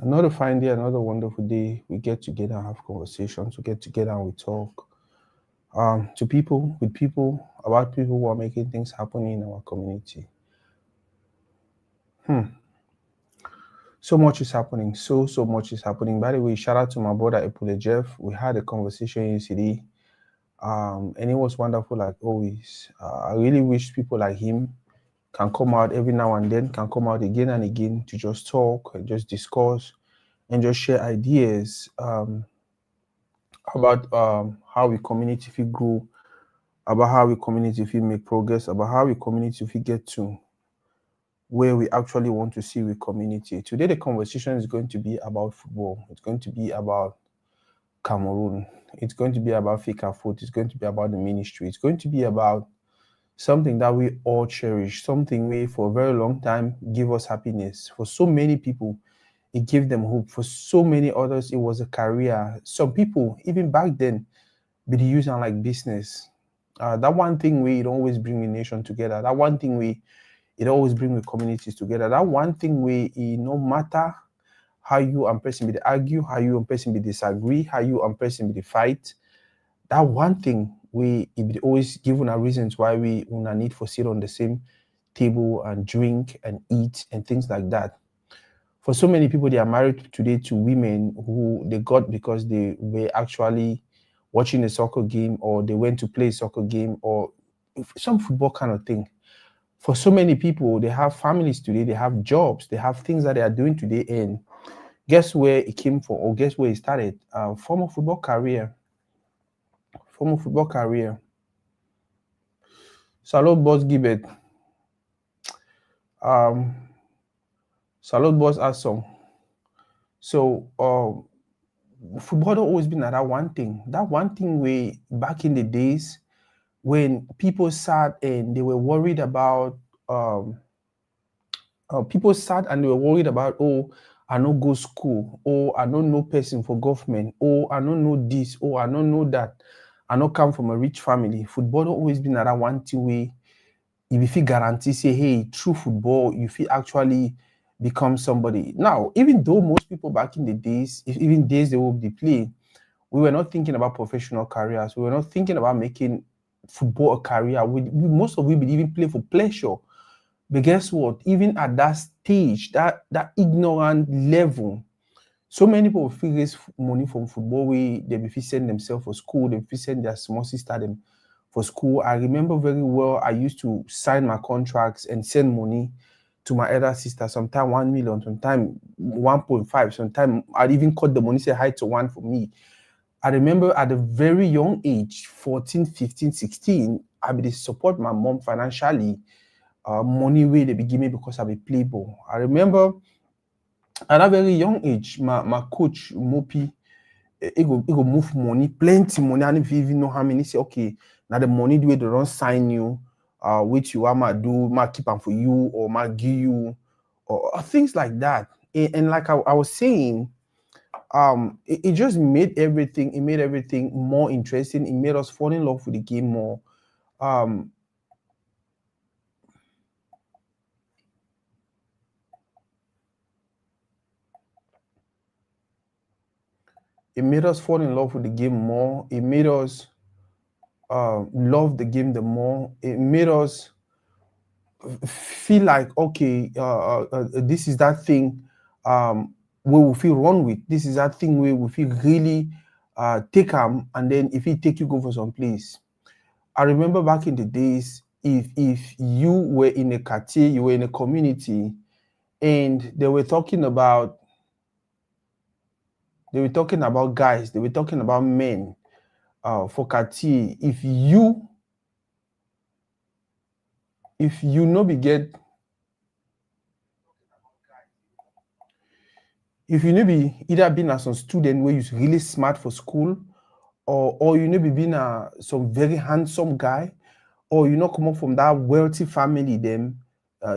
Another fine day, another wonderful day. We get together and have conversations. We get together and we talk to people, with people, about people who are making things happen in our community. Hmm. So much is happening. So much is happening. By the way, shout out to my brother Epule Jeff. We had a conversation yesterday, and it was wonderful like always. I really wish people like him can come out every now and then, can come out again and again to just talk and just discuss and just share ideas. About how we community fit grow, about how we community fit make progress, about how we community fit get to where we actually want to see with community. Today the conversation is going to be about football. It's going to be about Cameroon. It's going to be about Fika Foot. It's going to be about the ministry. It's going to be about something that we all cherish, something we for a very long time give us happiness. For so many people, it gave them hope. For so many others, it was a career. Some people, even back then, be the using like business. That one thing we it always bring the nation together. That one thing we it always bring the communities together. That one thing we no matter how you and person be the argue, how you and person be disagree, how you and person be the fight. That one thing we it be always given a reasons why we una need for sit on the same table and drink and eat and things like that. For so many people, they are married today to women who they got because they were actually watching a soccer game or they went to play a soccer game or some football kind of thing. For so many people, they have families today, they have jobs, they have things that they are doing today. And guess where it came from, or guess where it started? Former football career. Former football career. Salute Boss Gibbet. Salute Boss Asong. So football don't always been like that one thing. That one thing where back in the days when people sat and they were worried about people sat and they were worried about, oh, I no go school, oh, I don't know person for government, oh, I don't know this, oh, I don't know that. I not come from a rich family. Football don't always been like that one thing way. If you guarantee say, hey, through football, you feel actually become somebody. Now, even though most people back in the days, even days they will be playing, we were not thinking about professional careers. We were not thinking about making football a career. Most of we would even play for pleasure. But guess what? Even at that stage, that ignorant level, so many people feel raise money from football. They be send themselves for school. They be send their small sister them for school. I remember very well. I used to sign my contracts and send money to my elder sister. Sometimes 1 million, sometimes 1.5. Sometimes I'd even cut the money, say hi to one for me. I remember at a very young age, 14, 15, 16, I be support my mom financially. Money way they be give me because I be play ball. I remember at a very young age, my coach Mopi, he go move money, plenty money. And if you even know how many, say okay, now the money the way they don't sign you, which you ma do, ma keep them for you or ma give you, or things like that. And like I was saying, it just made everything more interesting. It made us fall in love with the game more. It made us fall in love with the game more. It made us love the game the more. It made us feel like okay, this is that thing we will feel wrong with. This is that thing where we feel really take them, and then if he take you go for some place. I remember back in the days, if you were in a quartier, you were in a community, and they were talking about guys, they were talking about men for quartier. If you no be get if you no be either been as some student where you really smart for school, or you know be being some very handsome guy, or you know come up from that wealthy family, them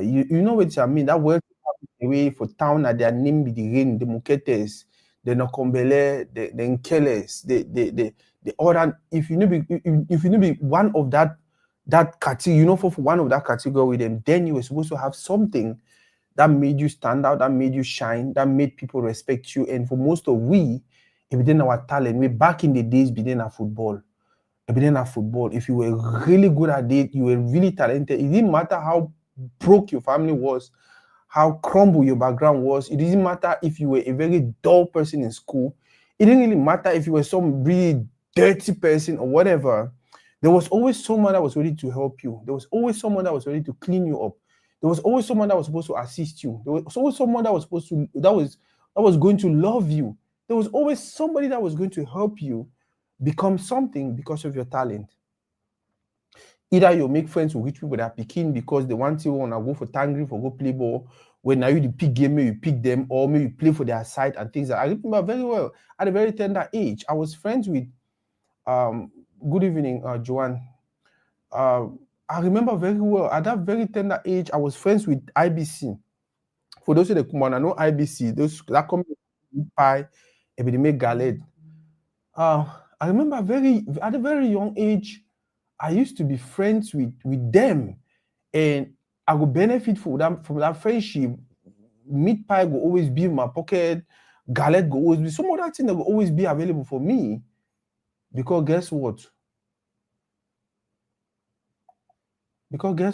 you know what I mean, that wealthy family way for town at their name be the rain, the muketes, the nokombele, the nkeles, the other. If you know be if you know be one of that category, you know for one of that category with them, then you were supposed to have something that made you stand out, that made you shine, that made people respect you. And for most of we, if we didn't our talent, we back in the days within our football. Within our football, if you were really good at it, you were really talented. It didn't matter how broke your family was, how crumble your background was. It didn't matter if you were a very dull person in school. It didn't really matter if you were some really dirty person or whatever. There was always someone that was ready to help you. There was always someone that was ready to clean you up. There was always someone that was supposed to assist you. There was always someone that was supposed to that was going to love you. There was always somebody that was going to help you become something because of your talent. Either you make friends with rich people that are picking because they want you wanna go for tangri for go play ball. When now you the pick game, maybe you pick them, or maybe you play for their side and things. I remember very well at a very tender age. I was friends with good evening, Joanne. I remember very well at that very tender age, I was friends with IBC. For those who come on, I know IBC, those that come pie, and they make galette. I remember at a very young age, I used to be friends with them, and I would benefit from that friendship. Meat pie will always be in my pocket, galette will always be some other thing that will always be available for me. Because guess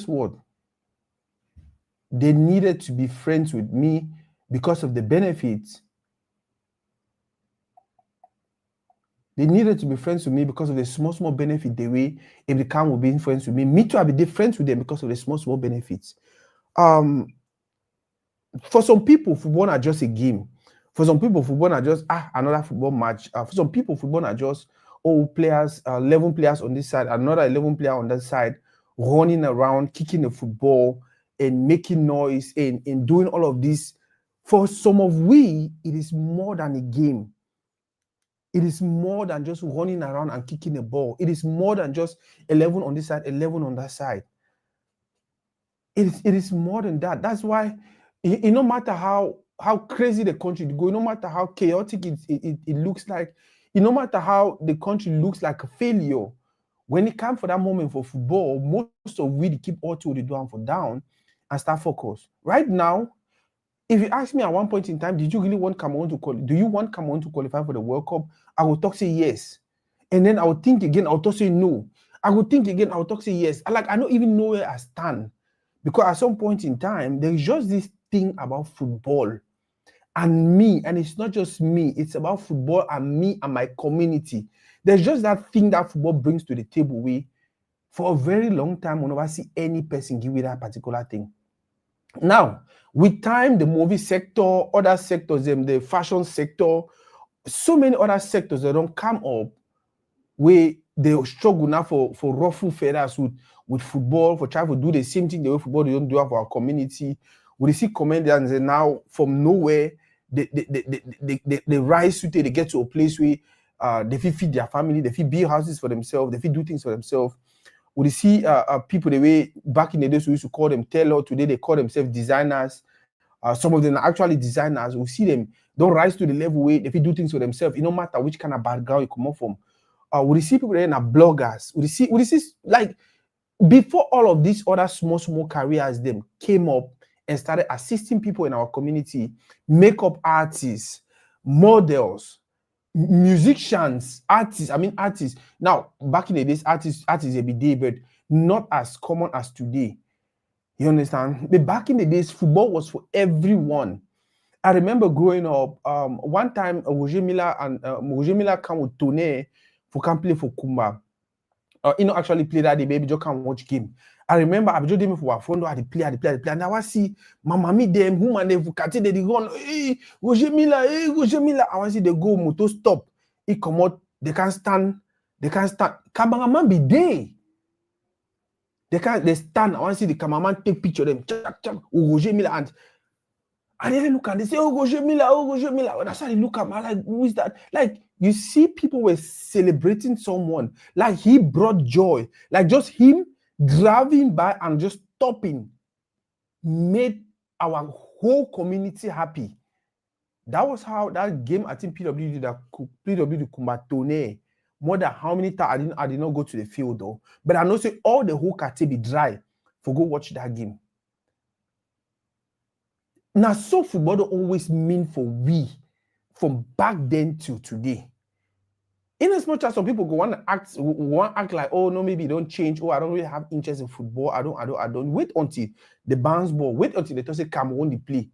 what? They needed to be friends with me because of the benefits. They needed to be friends with me because of the small benefit they way if they come with being friends with me. Me too, I'll be friends with them because of the small benefits. For some people, football are just a game. For some people, football are just another football match. For some people, football are just players, 11 players on this side, another 11 player on that side, running around, kicking the football and making noise and doing all of this. For some of we, it is more than a game. It is more than just running around and kicking the ball. It is more than just 11 on this side, 11 on that side. It is more than that. That's why no matter how crazy the country go, no matter how chaotic it looks like, no matter how the country looks like a failure, when it comes for that moment for football, most of we keep all to the down for down and start focus. Right now, if you ask me at one point in time, did you really want Cameroon to do you want Cameroon to qualify for the World Cup? I will talk say yes. And then I will think again, I will talk say no. I will think again, I will talk say yes. I don't even know where I stand. Because at some point in time, there's just this thing about football and me, and it's not just me, it's about football and me and my community. There's just that thing that football brings to the table. For a very long time, we never see any person give me that particular thing. Now, with time, the movie sector, other sectors, the fashion sector, so many other sectors that don't come up where they struggle now for ruffle feathers with football, for trying to do the same thing the way football they don't do for our community. We see comedians and now from nowhere they rise to they get to a place where they feed their family, they build houses for themselves, they do things for themselves. We see people the way back in the days we used to call them tailor, today they call themselves designers. Some of them are actually designers. We see them don't rise to the level where they do things for themselves. It no matter which kind of background you come up from. We see people that are bloggers. We see like before all of these other small careers them came up and started assisting people in our community, makeup artists, models, musicians, artists. Now, back in the days, artists every day, but not as common as today. You understand? But back in the days, football was for everyone. I remember growing up, one time Roger Miller came with Tone for come play for Kumba. Actually play that day, baby, just can't watch game. I remember I just did me for a phone, I play. And I see my mommy them, whom and they they run, hey, Roger Miller. I want to see the goal, moto stop. He come out, they can't stand. Cameraman be there. They stand. I want to see the cameraman take picture of them. Chak, Roger Miller and they look and they say, oh, Roger Miller. When I started to look at him, I'm like, who is that? Like, you see people were celebrating someone. Like, he brought joy. Like, just him driving by and just stopping made our whole community happy. That was how that game, I think PW did Kumbatone. More than how many times I did not go to the field, though. But I know say all the whole Kate be dry for go watch that game. Now, so football don't always mean for we from back then till today. In as much as some people go want to act like, oh no, maybe don't change. Oh, I don't really have interest in football. I don't. Wait until the bounce ball. Wait until they say Cameroon they play.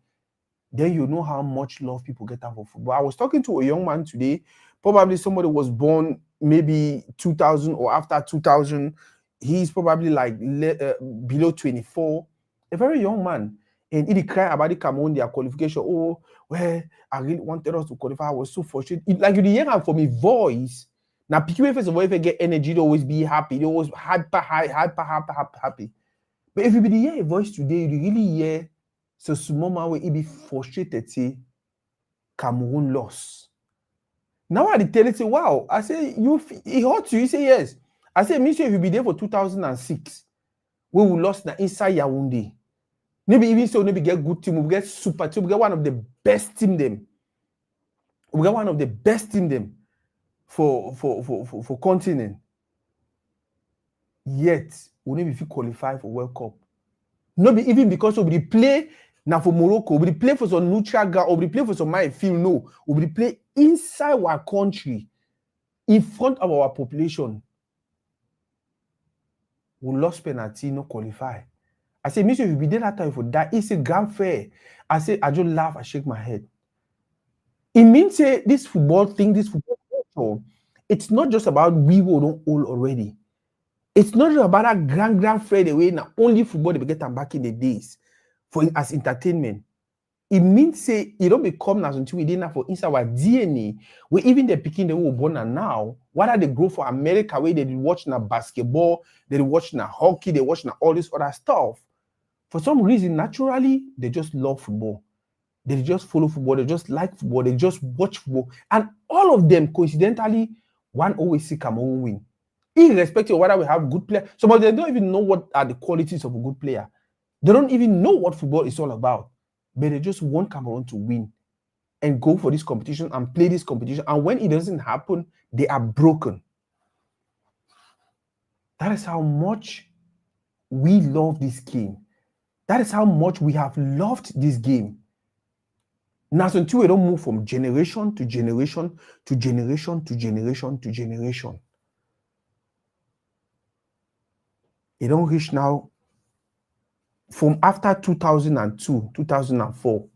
Then you know how much love people get out for football. I was talking to a young man today. Probably somebody was born maybe 2000 or after 2000. He's probably like below 24. A very young man. And he cried about the Cameroon, their qualification. Oh, well, I really wanted us to qualify. I was so frustrated. Like you hear from his voice. Now, people first of all, if they get energy, they always be happy. They always hyper, happy. But if you be hear a voice today, you really hear so small man where he be frustrated, say Cameroon lost. Now I tell it, say, wow. I say, it hurts you. You say yes. I say, me if you be there for 2006, we will lost na inside Yaoundé. Maybe even so, maybe get good team, we get super team, we get one of the best team them. We get one of the best team them for continent. Yet, we never feel qualify for World Cup. Not be even because we play now for Morocco, we play for some neutral ground, or we play for some my field. No, we play inside our country, in front of our population. We lost penalty, no qualify. I say, Mister, if you be there that time for that, it's a grand fair. I say, I just laugh, I shake my head. It means say this football thing, this football culture, it's not just about we who don't all already. It's not just about that grand fair the way now only football they get them back in the days for as entertainment. It means say it don't become as until we didn't for inside our DNA. We even the picking the who born now, whether they grow for America, where they watch na basketball, they watch na hockey, they watch na all this other stuff. For some reason, naturally, they just love football. They just follow football. They just like football. They just watch football. And all of them, coincidentally, one always see Cameroon win. Irrespective of whether we have good players. Some of them don't even know what are the qualities of a good player. They don't even know what football is all about. But they just want Cameroon to win and go for this competition and play this competition. And when it doesn't happen, they are broken. That is how much we love this game. That is how much we have loved this game. Now, until we don't move from generation to generation to generation to generation to generation, it don't reach now. From after 2002, 2004,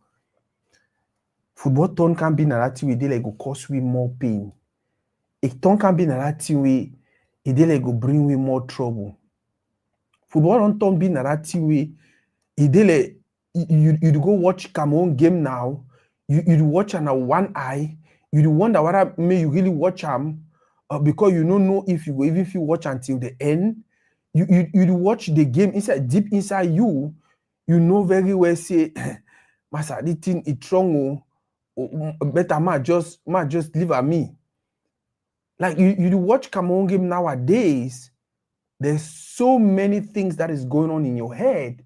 football turn can be narrative way, they like go cause we more pain. It turn can be narrative way, it they like go bring we more trouble. Football don't turn be narrative way, it they like you go watch Cameroon game now. You watch on one eye. You wonder whether may you really watch them because you don't know if you go even if you watch until the end. You watch the game inside deep inside you. You know very well say, Master, this thing is wrong. Better man just leave at me. Like you watch Cameroon game nowadays. There's so many things that is going on in your head.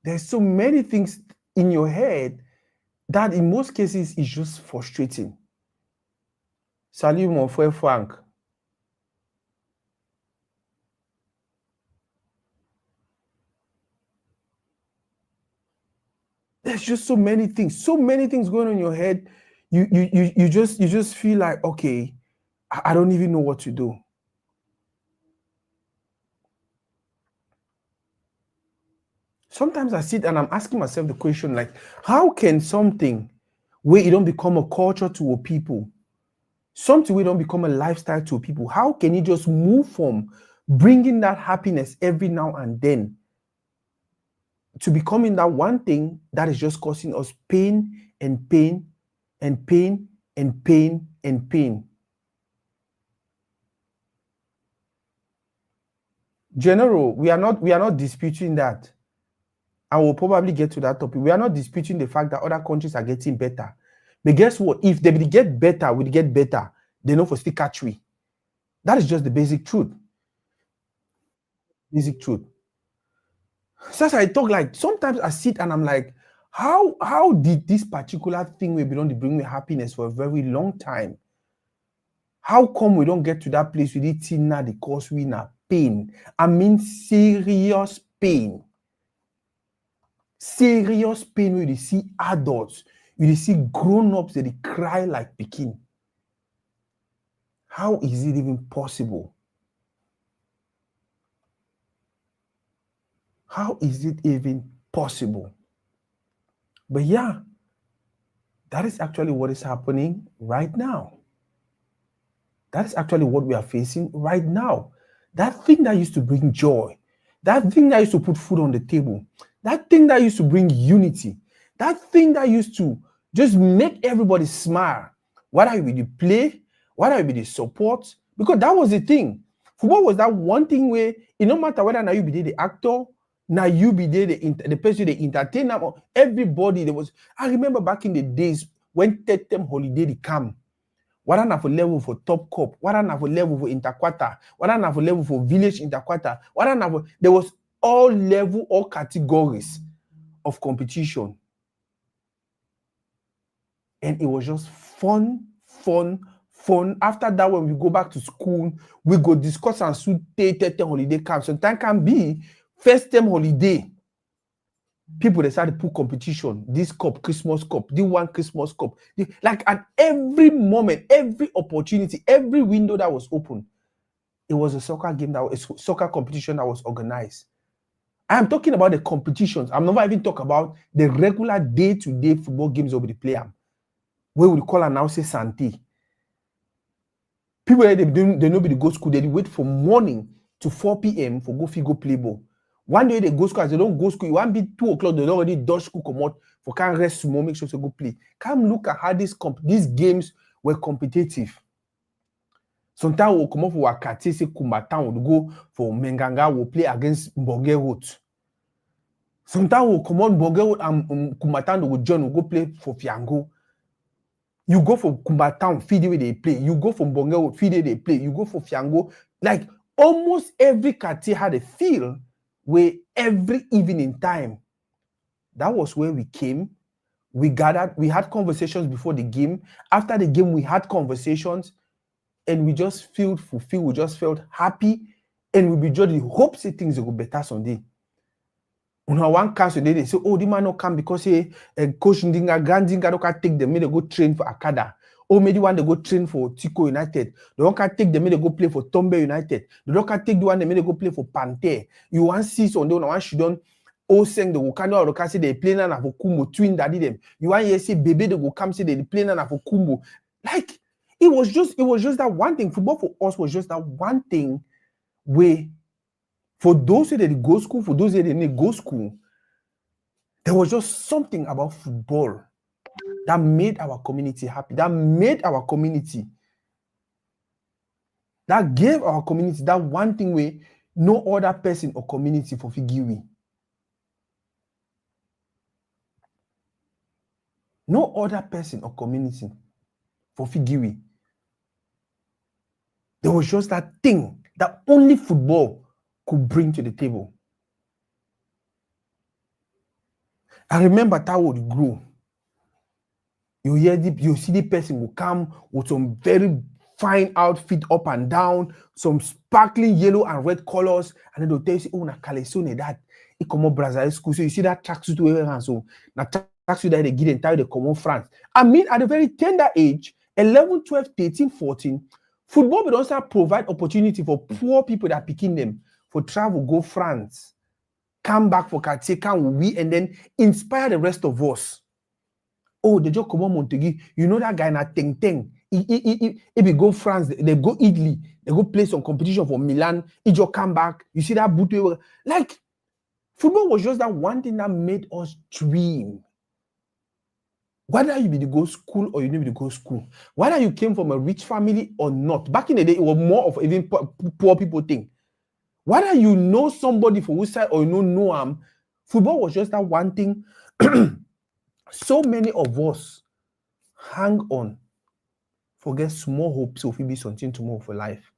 There's so many things in your head that in most cases is just frustrating. Salut, mon frère Frank. There's just so many things going on in your head. You just feel like, okay, I don't even know what to do. Sometimes I sit and I'm asking myself the question, like, how can something where it don't become a culture to a people, something where it don't become a lifestyle to people, how can it just move from bringing that happiness every now and then to becoming that one thing that is just causing us pain and pain and pain and pain and pain? General, we are not disputing that. I will probably get to that topic. We are not disputing the fact that other countries are getting better. But guess what? If they get better, we get better. They know for still catch we. That is just the basic truth. Basic truth. So as I talk, like sometimes I sit and I'm like, how did this particular thing we belong to bring me happiness for a very long time? How come we don't get to that place with it now the cause we now pain? I mean serious pain. serious pain where you see adults, you see grown-ups that they cry like pikin. How is it even possible? How is it even possible? But yeah, that is actually what is happening right now. That is actually what we are facing right now. That thing that used to bring joy, that thing that used to put food on the table, that thing that used to bring unity, that thing that used to just make everybody smile, whether it be the play, whether it be the support, because that was the thing. Football was that one thing where it no matter whether now you be the actor, now you be the person, the entertainer, everybody. There was. I remember back in the days when third term holiday they come. Whether na for level for top cup, whether na for level for interquarter, whether na for level for village interquarter, whether na for, there was all level, all categories of competition. And it was just fun. After that, when we go back to school, we go discuss and suit third term holiday camp. Sometimes can be first term holiday. People decided to put competition, this cup, Christmas cup, this one Christmas cup. Like at every moment, every opportunity, every window that was open, it was a soccer game, that was a soccer competition that was organized. I am talking about the competitions. I'm not even talking about the regular day-to-day football games of the player. Where we call and now say Santé. People they nobody go school, they wait from morning to 4 p.m. for go play ball. One day they go school, as they don't go school, you want to be 2 o'clock, they already dodge school, come out for can't rest small, make sure to go play. Come look at how these games were competitive. Sometimes we'll come up for Wakati, say Kumbatan, we'll go for Menganga, we'll play against Mbonge Road. Sometimes we'll come out Mbonge Road and Kumbatan, we'll join, we'll go play for Fiango. You go for Kumbatan, feed where they play. You go for Mbonge Road, feed where they play. You go for Fiango. Like almost every Kati had a field where every evening time, that was where we came. We gathered, we had conversations before the game. After the game, we had conversations, and we just felt fulfilled. We just felt happy, and we be just hope say things will go better someday. When one comes today, they say, "Oh, the man not come because coach Ndinga, Grand Ndinga don't take them. Maybe they go train for Akada. Or maybe one they go train for Tico United. They don't take them. Maybe they go play for Tombe United. They don't take the one they maybe they go play for Panther. You want see Sunday, one she don't. Oh, saying the Wakanda or say they play na for Kumbo twin daddy them. You want to say baby they go come say they play na for Kumbo. Like it was just that one thing. Football for us was just that one thing where. For those that they go school, for those that they didn't go school, there was just something about football that made our community happy, that made our community, that gave our community that one thing where no other person or community for Figiwi. No other person or community for Figiwi. There was just that thing that only football could bring to the table. I remember that would grow. You see the person will come with some very fine outfit up and down, some sparkling yellow and red colors, and then they'll tell you, oh, na Calesone that it come up Brazil school. So you see that tracksuit wearing, so na tracksuit that they give entire they come on France. I mean, at a very tender age, 11, 12, 13, 14, football will also provide opportunity for poor people that picking them for travel, go France, come back for Cartier, can we, and then inspire the rest of us. Oh, they just come on Montague. You know that guy na Teng Teng. If we go France, they go Italy, they go play some competition for Milan. He just come back. You see that boot? Like football was just that one thing that made us dream. Whether you be to go school or you need to go school, whether you came from a rich family or not. Back in the day, it was more of even poor people thing. Whether you know somebody for which side or you know him, football was just that one thing. So many of us hang on, forget small hopes of be something tomorrow for life.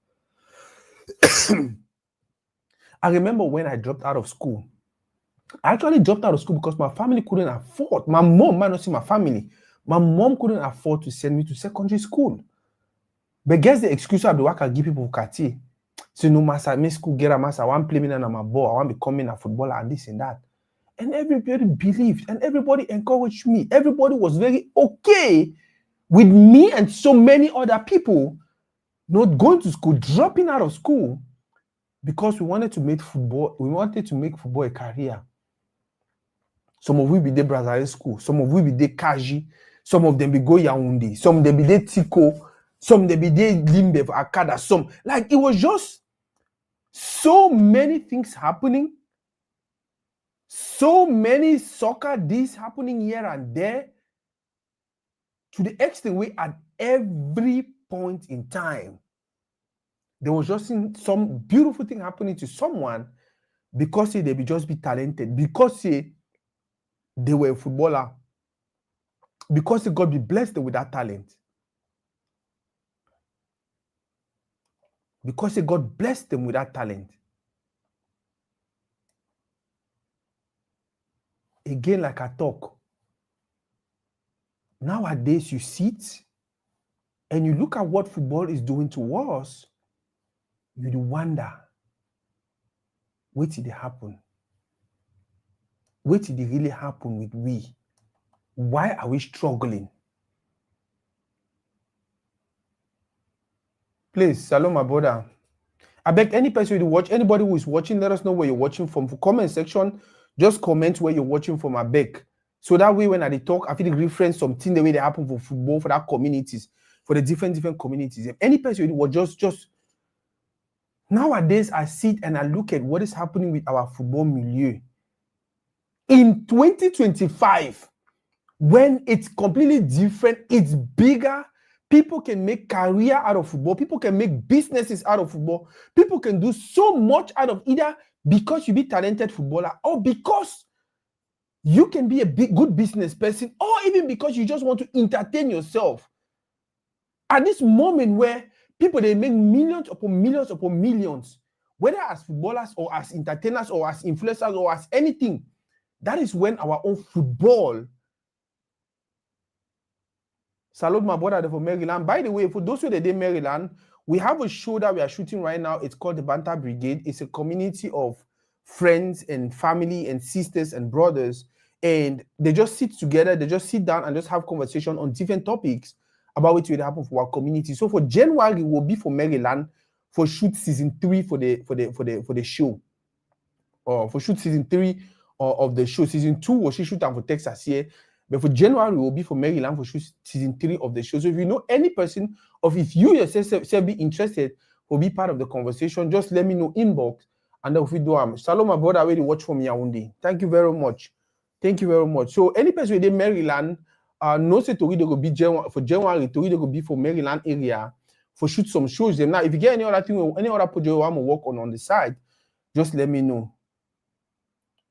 I remember when I dropped out of school. I actually dropped out of school because my family couldn't afford. My mom might not see my family. My mom couldn't afford to send me to secondary school. But guess the excuse of the work I give people Kati. So no master, me school get a master, I want to play me and my ball, I want to become a footballer and this and that. And everybody believed and everybody encouraged me. Everybody was very okay with me and so many other people not going to school, dropping out of school because we wanted to make football a career. Some of we be the Brazil school, some of we be the Kaji, some of them be go Yaoundé, some of them be the Tico, some of them be the Limbe Akada, some like it was just so many things happening, so many soccer this happening here and there, to the extent where at every point in time there was just some beautiful thing happening to someone because they be just be talented, because they were a footballer, because God be blessed with that talent, because God blessed them with that talent. Again, like I talk, nowadays you sit and you look at what football is doing to us, you wonder, what did it happen? What did it really happen with we? Why are we struggling? Please, Salom, my brother. I beg any person to watch, anybody who is watching, let us know where you're watching from. For comment section, just comment where you're watching from, I beg. So that way, when I talk, I feel reference something the way they happen for football, for that communities, for the different communities. If any person who watch, just nowadays, I sit and I look at what is happening with our football milieu. In 2025, when it's completely different, it's bigger. People can make career out of football. People can make businesses out of football. People can do so much out of either because you be talented footballer or because you can be a good business person, or even because you just want to entertain yourself. At this moment where people, they make millions upon millions upon millions, whether as footballers or as entertainers or as influencers or as anything, that is when our own football. Salute my brother from Maryland. By the way, for those who are in Maryland, we have a show that we are shooting right now. It's called the Banter Brigade. It's a community of friends and family and sisters and brothers. And they just sit together, they just sit down and just have conversation on different topics about what will happen for our community. So for January, we'll be for Maryland for shoot season 3 for the show. Or for shoot season 3 of the show. Season 2 we'll shoot for Texas here. But for January, we'll be for Maryland for season 3 of the show. So if you know any person, or if you yourself be interested or be part of the conversation, just let me know inbox, and then if we do Shalom, my brother, already watch from Yaoundé. Thank you very much. Thank you very much. So any person within Maryland, no say to read they go be for January, to read they go be for Maryland area for shoot some shows. Them now, if you get any other thing, any other project you want to work on the side, just let me know.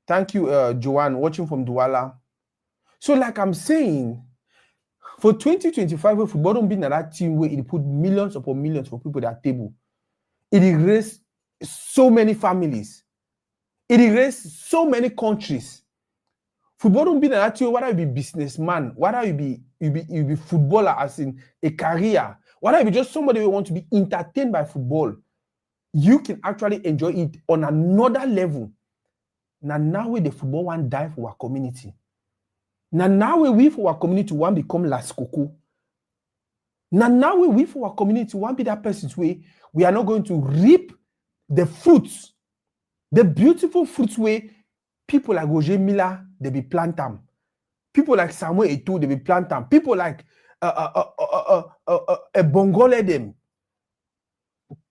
Thank you, Joanne, watching from Douala. So, like I'm saying, for 2025, if football don't be in that team where it put millions upon millions for people at that table, it erased so many families, it erased so many countries. Football don't be in that team, whether you be businessman, whether you be footballer as in a career, whether you be just somebody who want to be entertained by football, you can actually enjoy it on another level. Now where the football one die for our community. Now we for our community want become last cocoa. Now we for our community want be that person's way. We are not going to reap the fruits, the beautiful fruits way people like Roger Miller, they be plant them. People like Samuel Eto'o, they be plant them. People like Bongole them,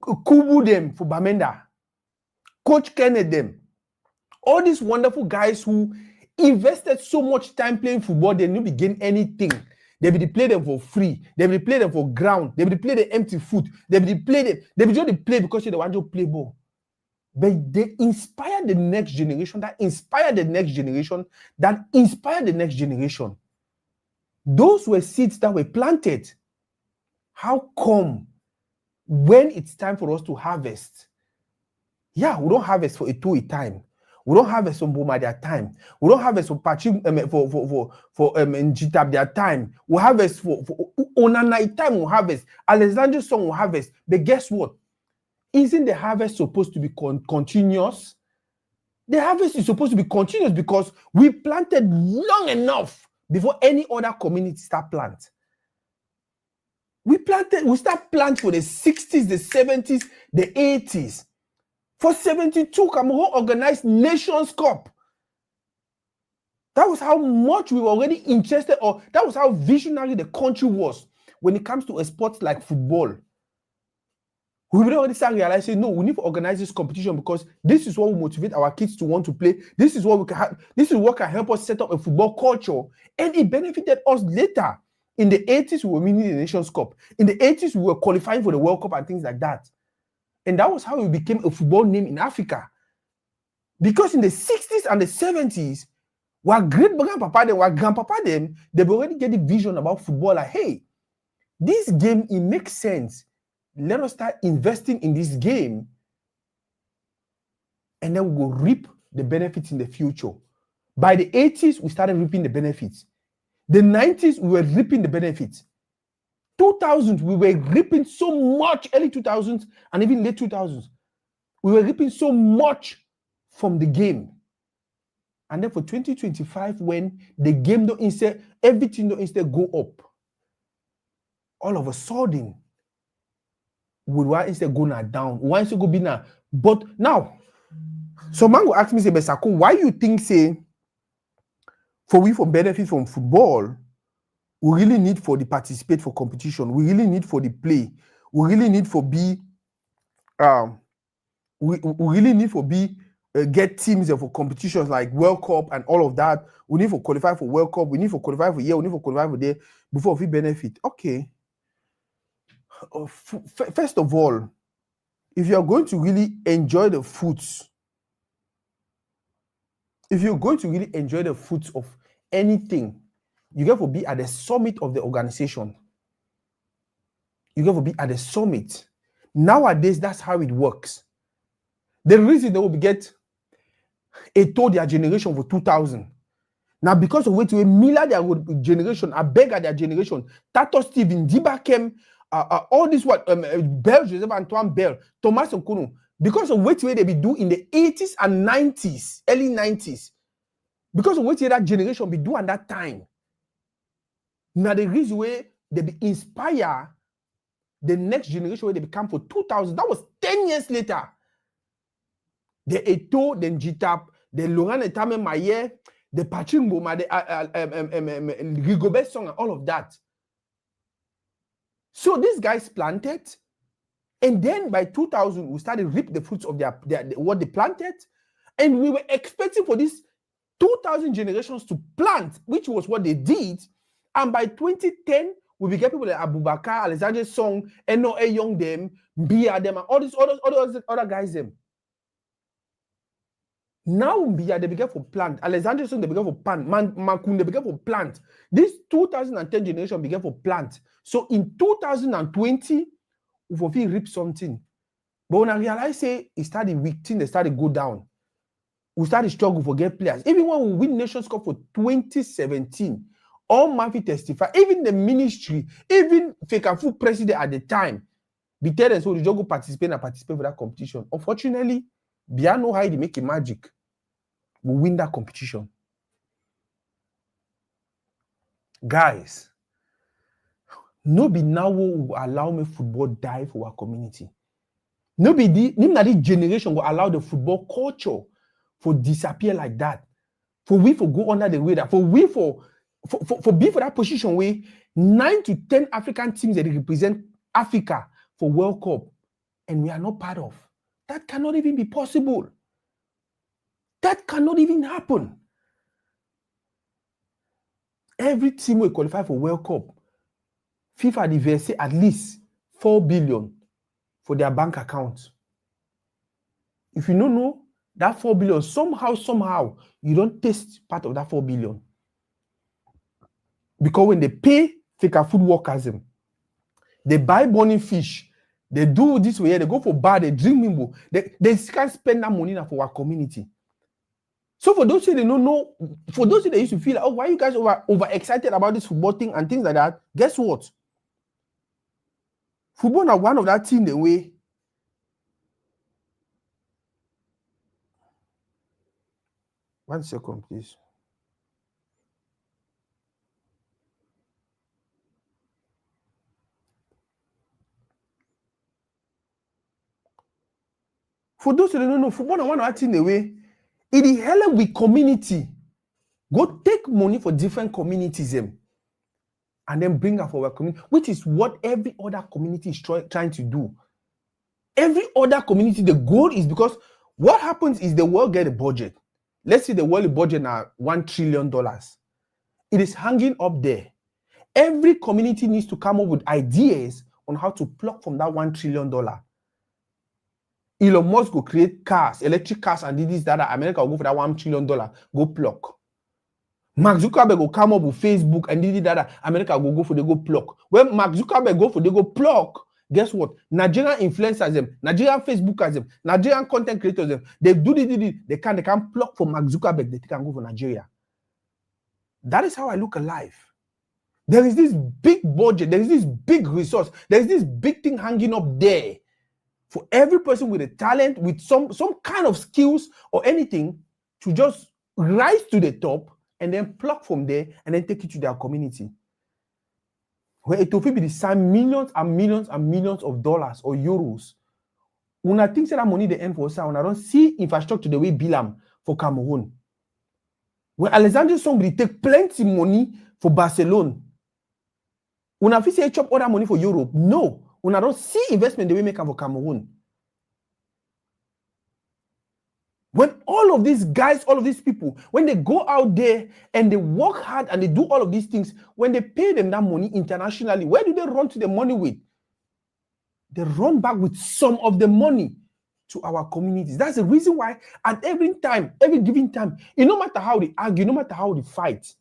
Kubu them for Bamenda, Coach Kenneth them. All these wonderful guys who invested so much time playing football, they didn't gain anything. They will play them for free. They will play them for ground. They will play the empty foot. They will play them. They will just play because they want to play ball. But they inspire the next generation. That inspire the next generation. That inspire the next generation. Those were seeds that were planted. How come when it's time for us to harvest? Yeah, we don't harvest for a 2 time. We don't harvest for Boma their time. We don't harvest for Pachim for Njitab their time. We harvest for Onanai time. We harvest. Alexander song we harvest. But guess what? Isn't the harvest supposed to be continuous? The harvest is supposed to be continuous because we planted long enough before any other community start plant. We start plant for the 60s, the 70s, the 80s. For 72, Cameroon organized Nations Cup. That was how much we were already interested, or that was how visionary the country was when it comes to a sport like football. We will already start realizing, no, we need to organize this competition because this is what will motivate our kids to want to play. This is what we can this is what can help us set up a football culture. And it benefited us later. In the 80s, we were winning the Nations Cup. In the 80s, we were qualifying for the World Cup and things like that. And that was how we became a football name in Africa. Because in the 60s and the 70s, our great grandpapa them, our grandpapa them, they already get the vision about football. Like, hey, this game, it makes sense. Let us start investing in this game. And then we will reap the benefits in the future. By the 80s, we started reaping the benefits. The 90s, we were reaping the benefits. 2000s, we were reaping so much, early 2000s and even late 2000s. We were reaping so much from the game. And then for 2025, when the game don't instead, everything don't instead go up, all of a sudden, we want instead go now down. We want instead go be now. But now, some man will ask me, say, Besako, why you think, say, for benefit from football, we really need for the participate for competition. We really need for the play. We really need for be, we really need for be get teams for competitions like World Cup and all of that. We need for qualify for World Cup. We need for qualify for year. We need for qualify for day before we benefit. Okay. First of all, if you are going to really enjoy the fruits, if you're going to really enjoy the fruits of anything, you have to be at the summit of the organization. You have to be at the summit. Nowadays, that's how it works. The reason they will get a told their generation for 2000. Now, because of which we Miller their generation, I beg at their generation, Tato Steven, Diba Kem, all this what Bell, Joseph Antoine Bell, Thomas Okuno, because of which way they be do in the 80s and 90s, early 90s, because of which way that generation be do at that time. Now the reason why they be inspire the next generation where they become for 2000, that was 10 years later. The Eto, the Njitap, the Laurent Etame Maye, the Patrick Mboma, the Rigobert song, and all of that. So these guys planted, and then by 2000, we started reap the fruits of their what they planted, and we were expecting for these 2000 generations to plant, which was what they did. And by 2010, we began people like Abubakar, Alexander Song, Eno Young them, Mbia them, and all these other guys them. Now Mbia they began for plant. Alexander Song they began for plant. Makun they began for plant. This 2010 generation began for plant. So in 2020, we will reap something. But when I realized, say, it started weak, they started go down. We started struggle for get players. Even when we win Nations Cup for 2017, all Murphy testify, even the ministry, even Fekafu president at the time, be tell them so the go participate for that competition. Unfortunately, Bia know how they make a magic. We win that competition. Guys, nobody now will allow me football die for our community. Nobody, this generation will allow the football culture for disappear like that. For we for go under the radar. For we for be for that position where 9 to 10 African teams that represent Africa for World Cup, and we are not part of. That cannot even be possible. That cannot even happen. Every team will qualify for World Cup. FIFA diverse at least 4 billion for their bank account. If you don't know, that 4 billion, somehow, you don't taste part of that 4 billion. Because when they pay Fika food workers, they buy burning fish, they do this way, they go for bar, they drink mimbo, they can't spend that money for our community. So for those who they don't know, for those who they used to feel like, oh, why are you guys over excited about this football thing and things like that? Guess what? Football are one of that team the way 1 second, please. For those who don't know, football, I want to act in a way. It is hell with community. Go take money for different communities and then bring up for our community, which is what every other community is trying to do. Every other community, the goal is because what happens is the world get a budget. Let's say the world budget now $1 trillion. It is hanging up there. Every community needs to come up with ideas on how to pluck from that $1 trillion. Elon Musk will create cars, electric cars, and this, that. America will go for that $1 trillion. Go pluck. Mark Zuckerberg will come up with Facebook and this, that. America will go for they go pluck. When Mark Zuckerberg go for they go pluck, guess what? Nigerian influencers them, Nigerian Facebookers them, Nigerian content creators them. They do this, they can pluck for Mark Zuckerberg. They can go for Nigeria. That is how I look at life. There is this big budget, there is this big resource, there is this big thing hanging up there for every person with a talent, with some kind of skills or anything to just rise to the top and then pluck from there and then take it to their community. Where it will be the same millions and millions and millions of dollars or euros. When I think that money they earn for us, when I don't see infrastructure the way Bilam for Cameroon. When Alexander Song will take plenty money for Barcelona. When I see chop other money for Europe, no. When I don't see investment the way make for Cameroon. When all of these guys, all of these people, when they go out there and they work hard and they do all of these things, when they pay them that money internationally, where do they run to the money with? They run back with some of the money to our communities. That's the reason why at every given time, no matter how they argue, no matter how they fight,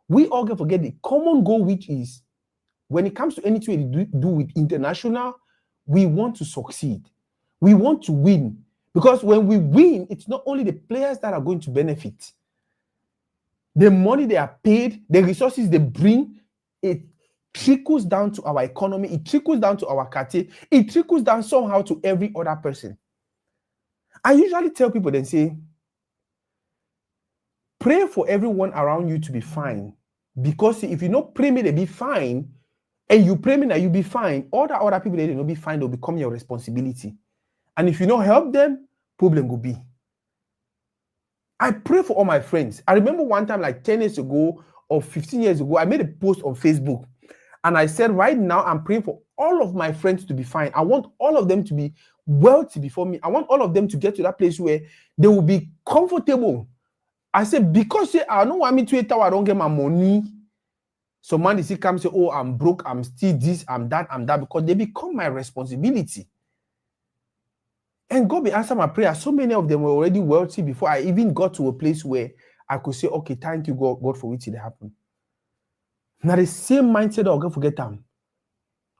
we all can forget the common goal, which is when it comes to anything we do with international, we want to succeed. We want to win. Because when we win, it's not only the players that are going to benefit. The money they are paid, the resources they bring, it trickles down to our economy, it trickles down to our cartier, it trickles down somehow to every other person. I usually tell people, then say, pray for everyone around you to be fine. Because if you not pray me they be fine, and you pray me that you be fine, all the other people they don't be fine, they'll become your responsibility. And if you don't help them, problem will be. I pray for all my friends. I remember one time, like 10 years ago or 15 years ago, I made a post on Facebook. And I said, right now, I'm praying for all of my friends to be fine. I want all of them to be wealthy before me. I want all of them to get to that place where they will be comfortable. I said, because I don't want me to eat, I don't get my money. So man, they come say, oh, I'm broke, I'm still this, I'm that, because they become my responsibility. And God will answer my prayer. So many of them were already wealthy before I even got to a place where I could say, okay, thank you, God for which it happened. Now the same mindset of God forget them.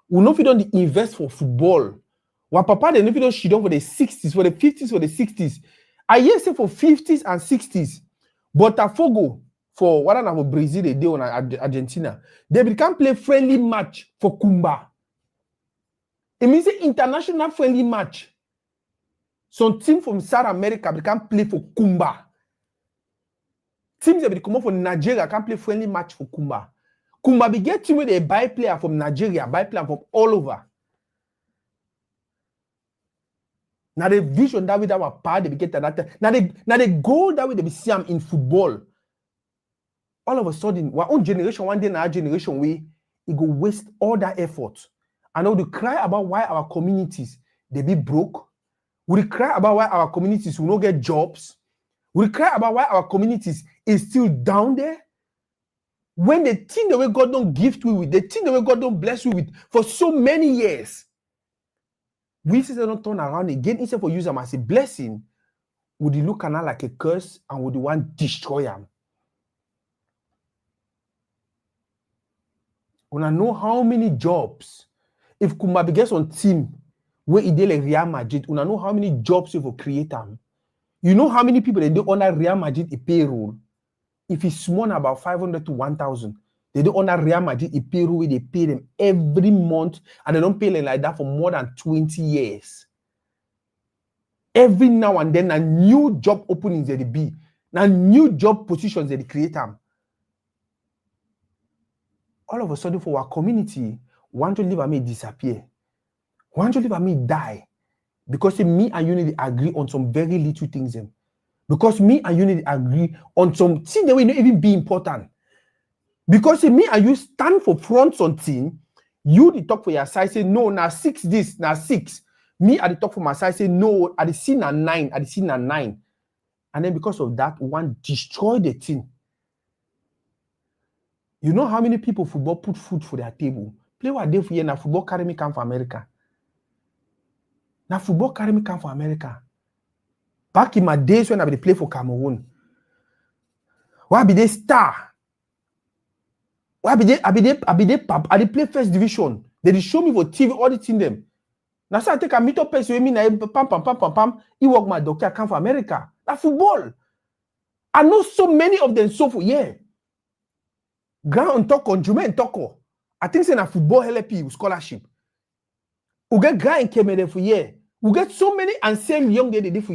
We know if you don't invest for football. What papa they know if you don't shit on for the 60s, for the 50s, for the 60s. I hear say for 50s and 60s. But Botafogo for what for Brazil they do on Argentina. They can play friendly match for Kumba. It means an international friendly match. Some team from South America can play for Kumba. Teams that come from Nigeria can play friendly match for Kumba. Kumba be get team where they buy player from Nigeria, buy player from all over. Now the vision that way that was part they be get that. Now the goal that way they be see them in football. All of a sudden, our own generation, one day in our generation, it go waste all that effort. And now we cry about why our communities they be broke. We cry about why our communities will not get jobs. We cry about why our communities is still down there. When the thing the way God don't gift we with, the thing the way God don't bless you with for so many years, we still don't turn around again instead for use them as a blessing. Would you look at them like a curse and would you want destroy them? When I know how many jobs, if Kumba gets on team where he did like Real Madrid, when I know how many jobs you will create them. You know how many people they do under Real Madrid a payroll? If it's small about 500 to 1,000, they do under Real Madrid a payroll where they pay them every month and they don't pay them like that for more than 20 years. Every now and then a new job openings there be. Now new job positions that they create them. All of a sudden for our community, want to live and me disappear. Want to live and me die. Because me and you need to agree on some very little things. Because me and you need to agree on some things that will not even be important. Because me and you stand for front something, you the talk for your side, say no, now 6 this, now 6. Me at the talk for my side, say no, at the scene at 9, at the scene at 9. And then because of that, one destroy the thing. You know how many people football put food for their table? Play what they for here, now football carry me come for America. Now football carry me come for America. Back in my days when I be play for Cameroon, why be they star? Why be they? I be they play first division. They show me for TV all the thing them. Now so I take a meet up person with me now pam. He work my doctor come for America. That football. I know so many of them so for Grand on talk on Jume and Toko. I think say na football help you scholarship. We get guy in Cameroon for We get so many and same young they did for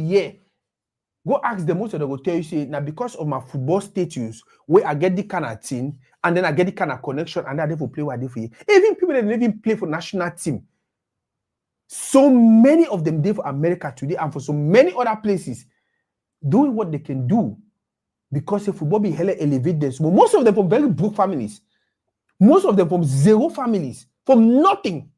Go ask them, most of them will tell you, say, now because of my football status, where I get the kind of thing, and then I get the kind of connection, and then I play what I do for you. Even people that even play for national team. So many of them did for America today and for so many other places, doing what they can do because the football be hella elevate them. But most of them from very broke families. Most of them from zero families, from nothing.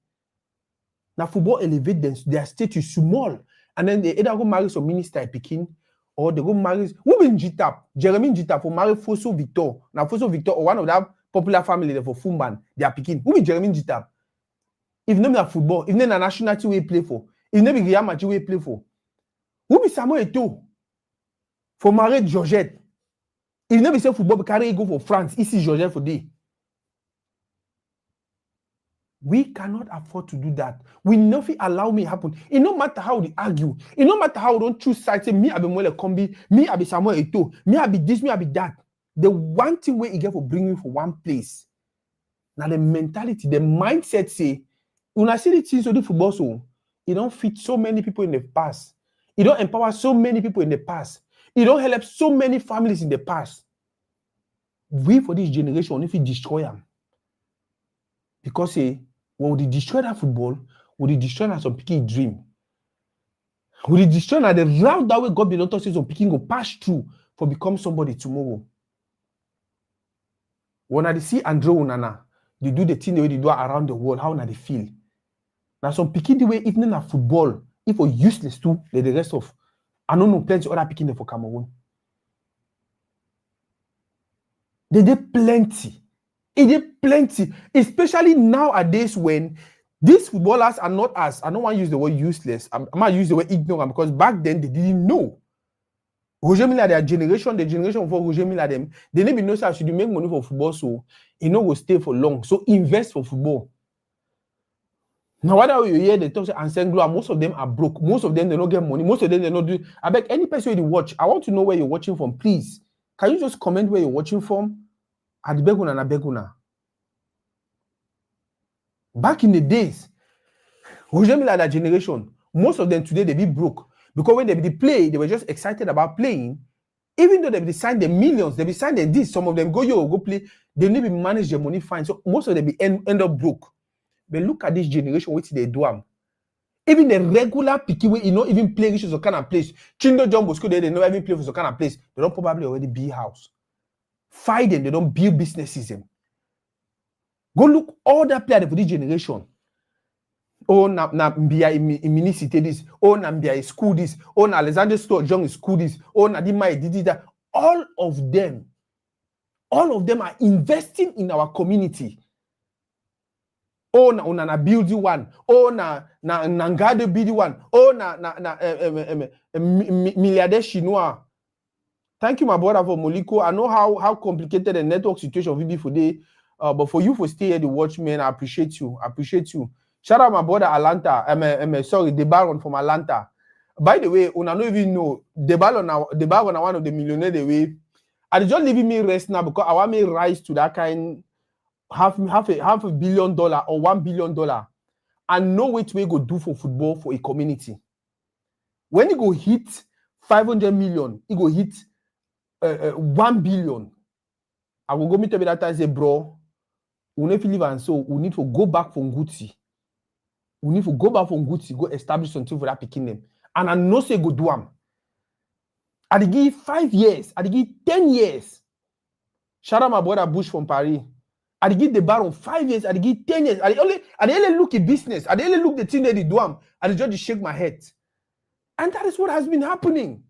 Now football elevate them, their status small. And then they either go marry some minister Pekin, or they go marry who been Jitap, Jeremy Jitap for marry Foso Victor. Now Foso Victor or one of that popular family for Fumban, they are Pekin. Who be Jeremy Jitap? If name na football, if name na national team we play for, if name Real Madrid we play for, who be Samuel Eto'o for marry Georgette? If name be say football, we carry go for France. Ici Georgette for day. We cannot afford to do that. We never allow me happen. It no matter how they argue. It no matter how they don't choose sides. Say me I be Mwele Kombi, me I be Samuel Eto'o, me I be this, me I be that. The one thing where you get for bring me for one place. Now the mentality, the mindset say, when I see the things of the football, so it don't fit so many people in the past. It don't empower so many people in the past. It don't help so many families in the past. We for this generation, if we destroy them, because when we destroy that football, we destroy that some picking dream. We destroy that the route that way God be not say some picking go pass through for become somebody tomorrow. When I see Andre Onana, they do the thing the way they do around the world, how they feel. Now some picking the way even na football, if we useless too, like the rest of I don't know plenty other picking them for Cameroon. They did plenty. It did plenty, especially nowadays when these footballers are not as, I don't want to use the word useless, I might use the word ignorant because back then they didn't know. Roger Milla, their generation, the generation before Roger Milla, they didn't even know that should you make money for football, so you know will stay for long. So invest for football. Now, whether you hear the talk and Senglo, most of them are broke. Most of them they don't get money. Most of them they don't do. I beg any person you watch, I want to know where you're watching from. Please, can you just comment where you're watching from? At Beguna na Beguna. Back in the days, Roger Milla, that generation, most of them today they be broke because when they be play, they were just excited about playing. Even though they be signed the millions, they be signed the this. Some of them go play. They need to manage their money fine. So most of them be end up broke. But look at this generation, what they do. Even the regular picky way, you know, even play issues or kind of place. Chindo John Bosco, they don't even play for some kind of place. They don't probably already be house. Fight them, they don't build businesses. Go look all that player for this generation. Oh, na Mbia Minicity this. Oh, na Mbia school this. Oh, na Alexander Stuart Young school this. Oh, na Dima did that. All of them are investing in our community. Oh, na build one. Oh, na Ngade build one. Oh, na milliardaire chinois. Thank you, my brother, for Moliko. I know how complicated the network situation will be for day. But for you for stay here to watch me, I appreciate you. Shout out my brother Atlanta. Sorry, the Baron from Atlanta. By the way, I don't even know the Baron one of the millionaires the way. I just leaving me rest now because I want me rise to that kind half $500 million or $1 billion. And know what we go do for football for a community. When you go hit 500 million, you go hit 1 billion. I will go meet every that time and say, bro, we need to live and so we need to go back from Gucci. We need to go back from Gucci, go establish something for that picking them. And I know say go do them. I give 5 years, I give 10 years. Shout out my brother Bush from Paris. I give the bar on 5 years, I give 10 years. I only look at business, I only look the thing that they do them, I just shake my head. And that is what has been happening.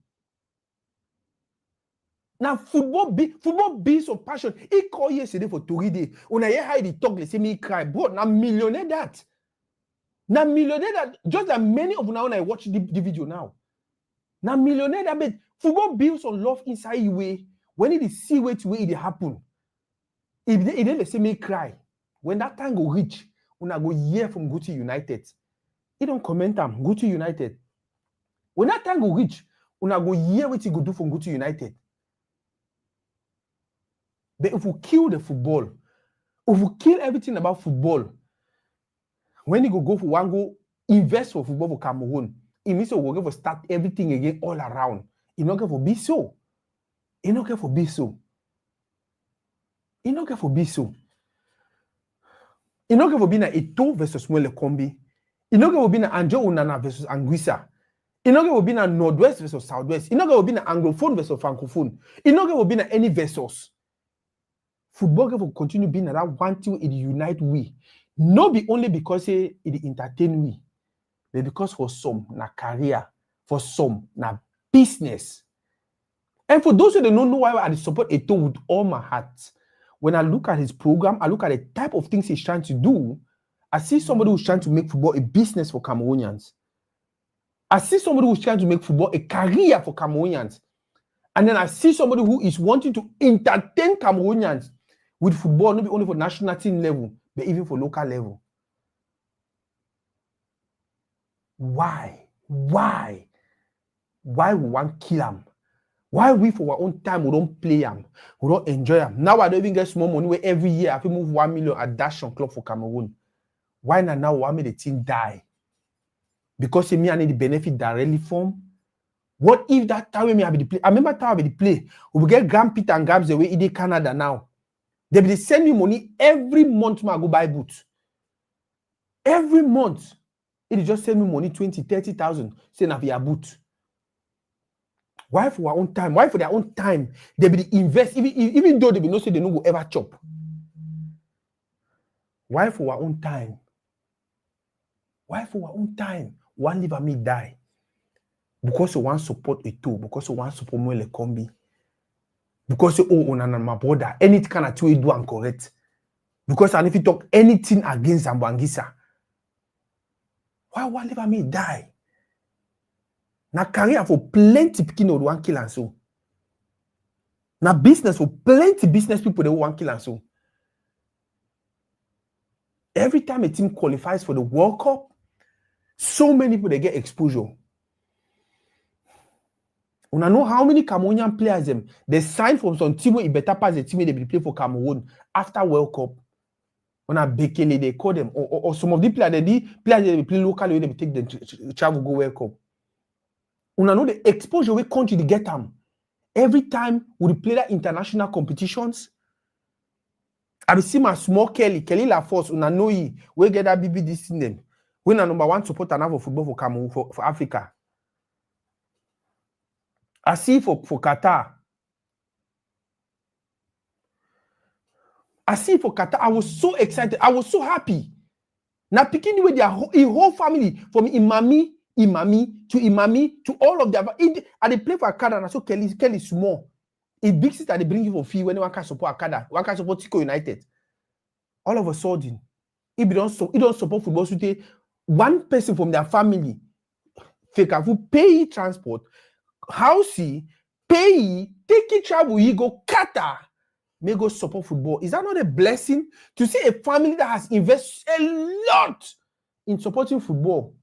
Now football be so passion. He called yesterday for Toride. When I hear how he talk, they say me cry. Bro, now millionaire that. Now millionaire that. Just like many of now when I watch the video now. Now millionaire that. But football builds on love inside you way. When it is see way to way it happen. It they say me cry. When that time go reach, when I go hear from Gucci United, he don't comment am Gucci United. When that time go reach, when I go hear what he go do from Gucci United. But if we kill the football, if we kill everything about football, when you go for one go invest for football for Cameroon, it means we're going to start everything again all around. It's not going to be so. It's not going to be so. It's not going to be so. It's not going to be na Eto versus Mwele Kombi. It's not going to be na Anjo Unana versus Anguissa. It's not going to be na Northwest versus Southwest. It's not going to be na Anglophone versus Francophone. It's not going to be na any versus. Football will continue being that one thing it unite we. Not be only because it entertain we, but because for some na career, for some na business. And for those who don't know why I support Eto with all my heart, when I look at his program, I look at the type of things he's trying to do. I see somebody who's trying to make football a business for Cameroonians. I see somebody who's trying to make football a career for Cameroonians. And then I see somebody who is wanting to entertain Cameroonians with football, not only for national team level, but even for local level. Why? Why we want to kill them? Why we for our own time we don't play them? We don't enjoy them. Now I don't even get small money where every year I move 1 million at Dash on club for Cameroon. Why not now why make the team die? Because me I need the benefit directly from. What if that time me have the play? I remember time I the play. We will get Grand Peter and Gabs away in Canada now. They will send me money every month. I go buy boots. Every month, it just send me money 20, 30,000. Say na via boot. Why for our own time? Why for their own time? They will invest even though they will not say they no will ever chop. Why for our own time? Why for our own time? One live and me die. Because you want support Eto, because you want support Mwele Kombi. Because you my brother, anything kind of way do and correct. Because and if you talk anything against Zambangisa, why let me die? Na career for plenty people who want kill and so. Na business for plenty business people who want kill and so. Every time a team qualifies for the World Cup, so many people they get exposure. We know how many Cameroonian players they sign from some team where it better pass the team where they play for Cameroon after World Cup. On a Bekele, they call them, or some of the players they play locally, they take them to travel go World Cup. We know the exposure we country to get them. Every time we play that international competitions, I see my small Kelly La Force, we know we get that BBD in them. We are number one supporter now for football for Cameroon, for Africa. I see for Qatar. I see for Qatar. I was so excited. I was so happy. Now picking with their whole family, from Imami to all of them. And they play for Akada. And I saw Kelly small. A big sister they bring you for fee when one can support Akada, one can support Tico United. All of a sudden, if you don't support football, so one person from their family, fake who pay transport. Housey, pay, take it travel, you go Qatar, may go support football. Is that not a blessing to see a family that has invested a lot in supporting football?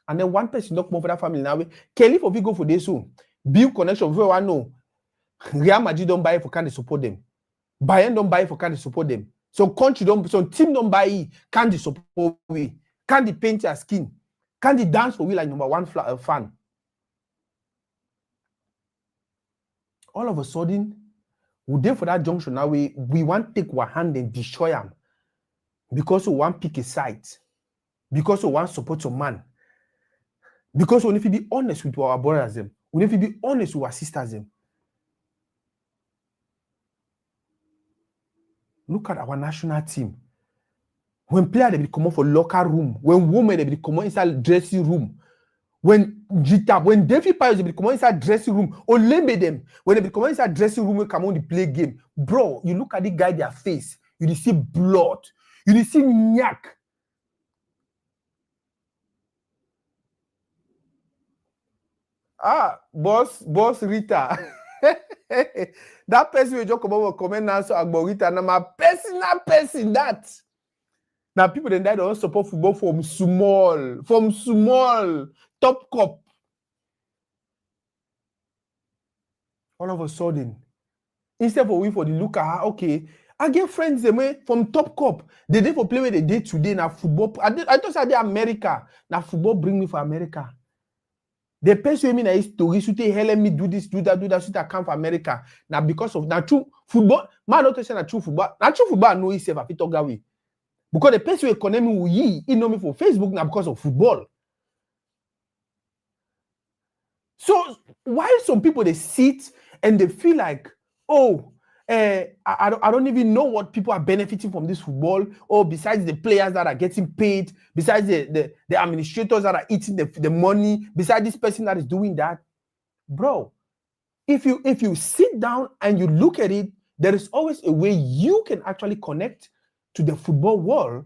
And then one person not more for that family now. Kelly for go for this soon. Build connection with everyone know. Real Madrid don't buy it for can they support them. Bayern don't buy it for can they support them. So country don't, so team don't buy it, can they support we? Can they paint your skin? Can they dance for we like number one fan? all of a sudden, we there for that junction now. We want to take our hand and destroy them because we want pick a side, because we want support your man, because we need to be honest with our brothers them. We need to be honest with our sisters them. Look at our national team. When players they be come out for locker room, when women they be come out inside dressing room, when David Pius they be come out inside dressing room, or limit them when they be come out inside dressing room, we come on to play game. Bro, you look at the guy their face, you see blood, you see nyak. Boss Rita. That person will just come over comment now so about Rita. Now my personal person that. Now people then that don't support football from small, top cup. All of a sudden, instead for we for the look at okay, I get friends them from top cup. They day for play where they did today now football. I just said America. Now football bring me for America. The person me na history should help me do this, do that, should I come for America. Now because of now true football, man not say na true football. Now true football know itself a fit talk that way. Because the person who connect me with he know me for Facebook now because of football. So why some people they sit and they feel like, oh, I don't even know what people are benefiting from this football, or besides the players that are getting paid, besides the administrators that are eating the money, besides this person that is doing that. Bro, if you sit down and you look at it, there is always a way you can actually connect to the football world,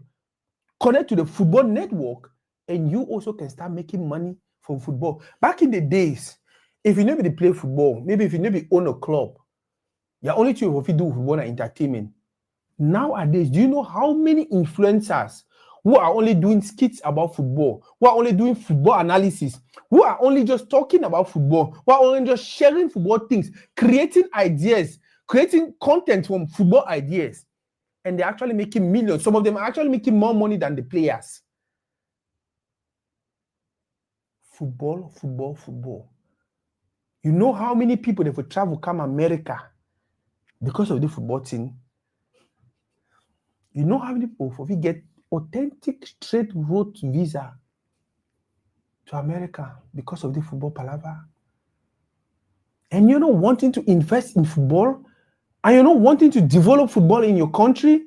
connect to the football network, and you also can start making money from football. Back in the days, if you never play football, maybe if you never own a club, you're only two if you do football and entertainment. Nowadays, do you know how many influencers who are only doing skits about football, who are only doing football analysis, who are only just talking about football, who are only just sharing football things, creating ideas, creating content from football ideas, and they're actually making millions. Some of them are actually making more money than the players. Football. You know how many people they would travel come America because of the football team? You know how many people we get authentic straight road visa to America because of the football palaver? And you're not wanting to invest in football, and you're not wanting to develop football in your country?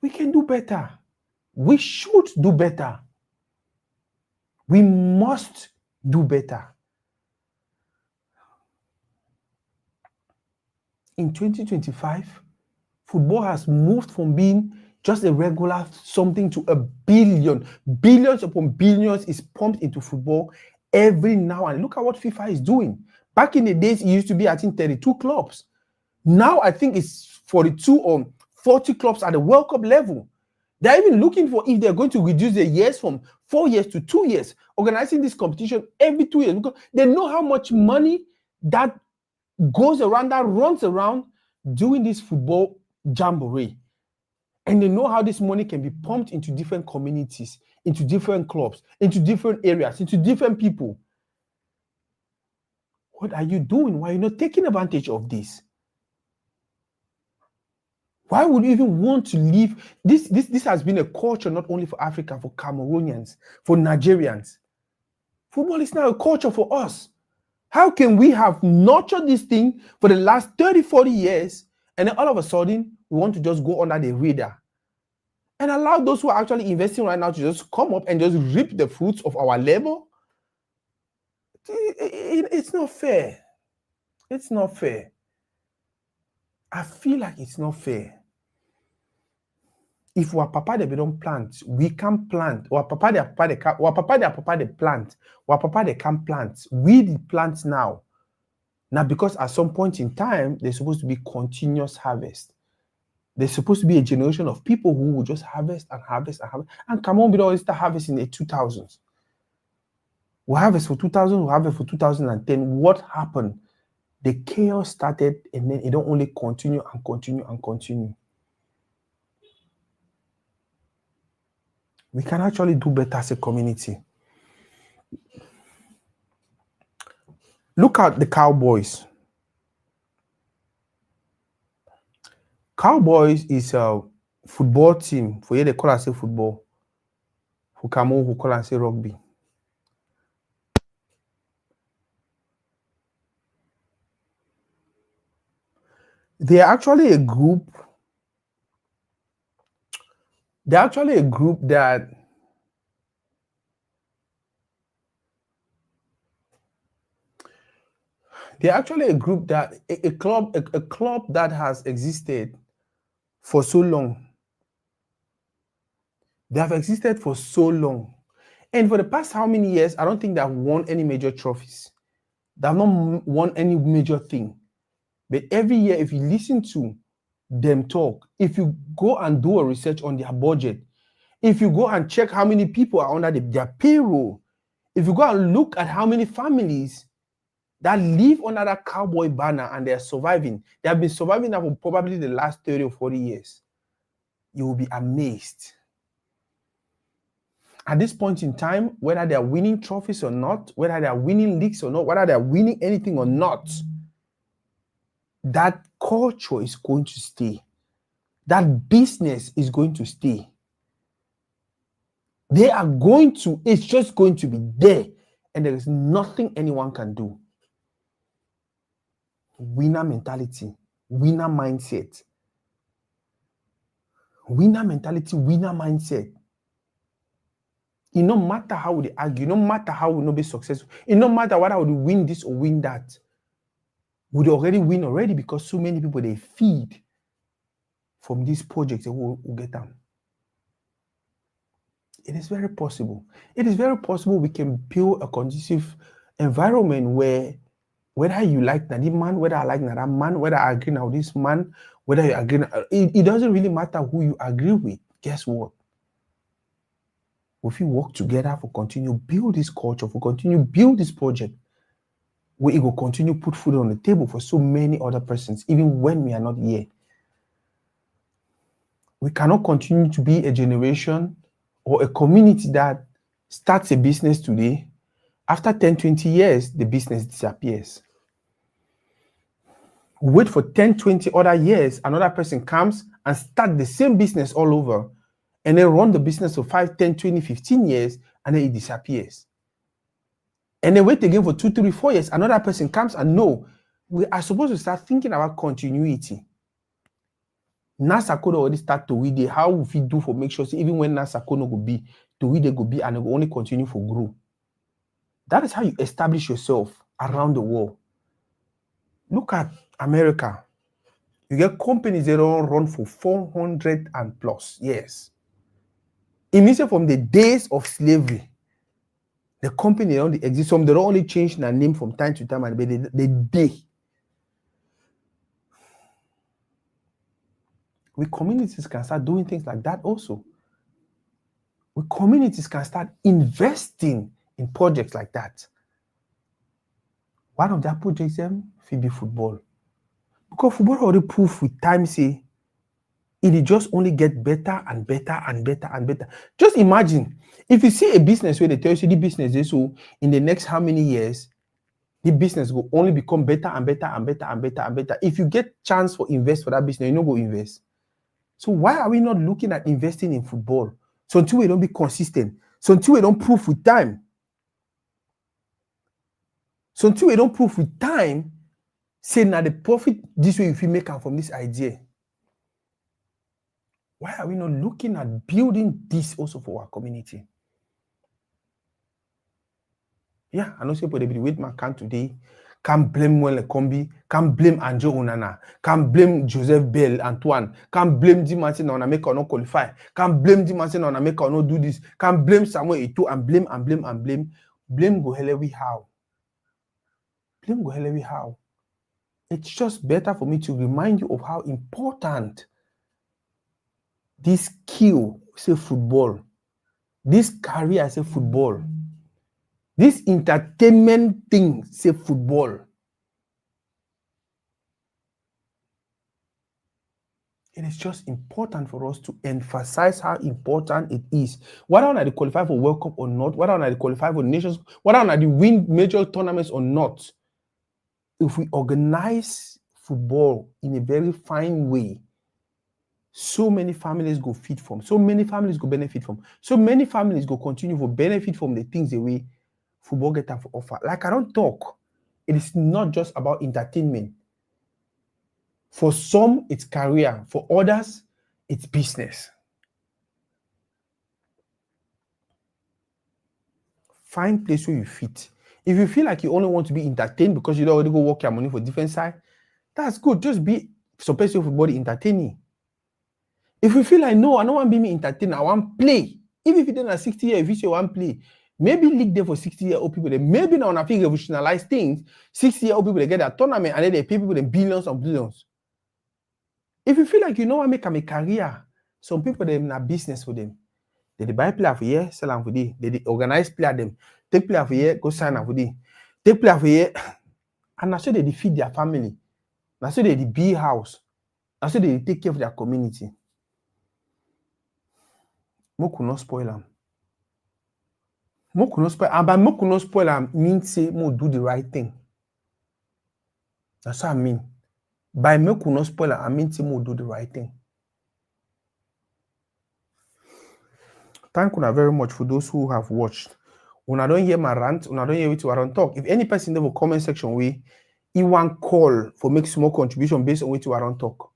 We can do better. We should do better. We must do better. In 2025, football has moved from being just a regular something to a billion. Billions upon billions is pumped into football every now and look at what FIFA is doing. Back in the days, it used to be, I think, 32 clubs. Now, I think it's 42 or 40 clubs at the World Cup level. They're even looking for if they're going to reduce the years from 4 years to 2 years, organizing this competition every 2 years, because they know how much money that goes around, that runs around doing this football jamboree. And they know how this money can be pumped into different communities, into different clubs, into different areas, into different people. What are you doing? Why are you not taking advantage of this? Why would you even want to leave? This has been a culture not only for Africa, for Cameroonians, for Nigerians. Football is now a culture for us. How can we have nurtured this thing for the last 30, 40 years, and then all of a sudden, we want to just go under the radar and allow those who are actually investing right now to just come up and just reap the fruits of our labor? It's not fair. It's not fair. I feel like it's not fair. If our papa they don't plant, we can plant. Our papa they plant. Our papa they can plant. We the plant now. Now, because at some point in time, there's supposed to be continuous harvest. There's supposed to be a generation of people who will just harvest and harvest and harvest. And Cameroon will always start harvesting in the 2000s. We'll harvest for 2000, we'll harvest for 2010. What happened? The chaos started, and then it don't only continue and continue and continue. We can actually do better as a community. Look at the Cowboys. Cowboys is a football team. For here they call it say football. For Cameroon, who call it say rugby. They are actually a group. They're actually a group that they're actually a group that a club that has existed for so long. They have existed for so long. And for the past how many years, I don't think they have won any major trophies. They have not won any major thing. But every year, if you listen to them talk, if you go and do a research on their budget, if you go and check how many people are under their payroll, if you go and look at how many families that live under that cowboy banner and they're surviving, they have been surviving now for probably the last 30 or 40 years, you will be amazed. At this point in time, whether they're winning trophies or not, whether they're winning leagues or not, whether they're winning anything or not, that culture is going to stay. That business is going to stay. They are going to, it's just going to be there, and there is nothing anyone can do. Winner mentality, winner mindset. Winner mentality, winner mindset. It no matter how they argue, no matter how we not be successful, it no matter whether we win this or win that, would already win already because so many people they feed from these projects they will get them. It is very possible. It is very possible we can build a conducive environment where whether you like that man, whether I like that man, whether I agree now this man, whether you agree, it doesn't really matter who you agree with. Guess what? If we work together for continue build this culture, for continue build this project, we will continue put food on the table for so many other persons, even when we are not here. We cannot continue to be a generation or a community that starts a business today. After 10, 20 years, the business disappears. Wait for 10, 20 other years, another person comes and start the same business all over, and then run the business for 5, 10, 20, 15 years, and then it disappears. And then wait again for 2, 3, 4 years, another person comes and no, we are supposed to start thinking about continuity. NASA could already start to read how we do for make sure, even when NASA could not go be, to read they go be and it will only continue for grow. That is how you establish yourself around the world. Look at America. You get companies that don't run for 400 and plus years. It means that from the days of slavery, the company don't exist. Some they don't only change their name from time to time, but they. We communities can start doing things like that also. We communities can start investing in projects like that. One of their projects will be football. Because football already proof with time, say, it just only get better and better and better and better. Just imagine, if you see a business where they tell you the business is so in the next how many years, the business will only become better and better and better and better and better. If you get chance for invest for that business, you know go invest. So why are we not looking at investing in football? So until we don't be consistent, so until we don't prove with time, say now the profit this way if we make out from this idea. Why are we not looking at building this also for our community? Yeah, I know say people they be wait my can today. Can't blame Wele Kombi, can't blame Anjo Onana, can't blame Joseph Bell Antoine, can't blame Di Martin on America not qualify, can't blame Di Martin on America not do this, can't blame Samuel Eto'o and blame. Blame go helewi how? Blame go helewi how? It's just better for me to remind you of how important this skill, say football, this career, say football, this entertainment thing, say football. It is just important for us to emphasize how important it is. Whether or not they qualify for World Cup or not, whether or not they qualify for nations, whether or not they win major tournaments or not, if we organize football in a very fine way, so many families go feed from, so many families go benefit from, so many families go continue to benefit from the things the way football get have to offer. Like I don't talk, it is not just about entertainment. For some, it's career. For others, it's business. Find place where you fit. If you feel like you only want to be entertained because you don't already go work your money for different side, that's good. Just be supposed to body entertaining. If you feel like no, I don't want to be me entertained, I want play. Even if you done at 60 years, if you say want play, maybe league there for 60-year-old people. Maybe now when I feel revolutionize things, 60-year-old people they get a tournament and then they pay people in billions and billions. If you feel like you know what make them a career, some people they have business for them. They buy player for year, sell them for day. They organize player them, take player for year, go sign them for day. Take player for year, and that's how they feed their family. That's how they build house. That's how they take care of their community. Moku no spoil them. Moku no spoil. And by moku no spoil them means say mo do the right thing. That's what I mean. By moku no spoil them, I mean say mo do the right thing. Thank you very much for those who have watched. When I don't hear my rant, when I don't hear what I don't talk. If any person in the comment section we he want call for make small contribution based on what I don't talk.